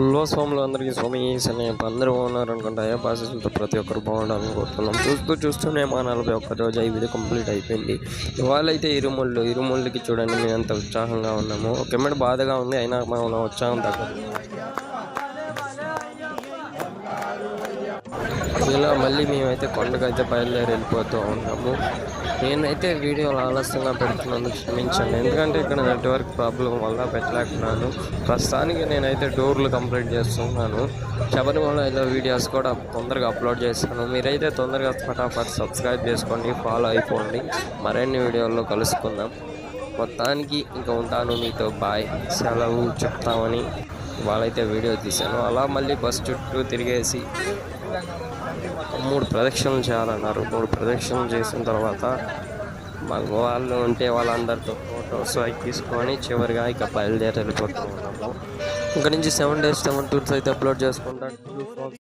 లో స్వాములు అందరికీ స్వామి శని అందరూ బాగున్నారు అనుకుంటా. ఆశీస్సులతో ప్రతి ఒక్కరు బాగుండాలని కోరుతున్నాం. చూస్తూనే మా 41 రోజు ఈ వీడియో కంప్లీట్ అయిపోయింది. ఇవాళ అయితే ఇరుముళ్ళకి చూడండి మేము ఎంత ఉత్సాహంగా ఉన్నాము. ఒక బాధగా ఉంది, అయినా మన ఉత్సాహం తగ్గదు. ఇలా మళ్ళీ మేమైతే కొండకైతే బయలుదేరి వెళ్ళిపోతూ ఉన్నాము. నేనైతే వీడియోలు ఆలస్యంగా పెడుతున్నందుకు క్షమించండి, ఎందుకంటే ఇక్కడ నెట్వర్క్ ప్రాబ్లం వల్ల పెట్టలేకున్నాను. ప్రస్తుతానికి నేనైతే టూర్లు కంప్లీట్ చేస్తున్నాను. శబరిమల వీడియోస్ కూడా తొందరగా అప్లోడ్ చేస్తాను. మీరైతే తొందరగా ఫటాఫట్ సబ్స్క్రైబ్ చేసుకోండి, ఫాలో అయిపోండి. మరిన్ని వీడియోల్లో కలుసుకుందాం. మొత్తానికి ఇంకా ఉంటాను, మీతో బాయ్ సెలవు చెప్తామని వాళ్ళైతే వీడియో తీశాను. అలా మళ్ళీ బస్ చుట్టూ తిరిగేసి 3 ప్రదక్షిణలు చేయాలన్నారు. 3 ప్రదక్షిణలు చేసిన తర్వాత మాకు వాళ్ళు ఉంటే వాళ్ళందరితో ఫొటోస్ అవి తీసుకొని చివరిగా ఇక బయలుదేరి వెళ్ళిపోతూ ఉన్నాము. ఇక్కడ నుంచి 7 days 7 tours అయితే అప్లోడ్ చేసుకుంటాను.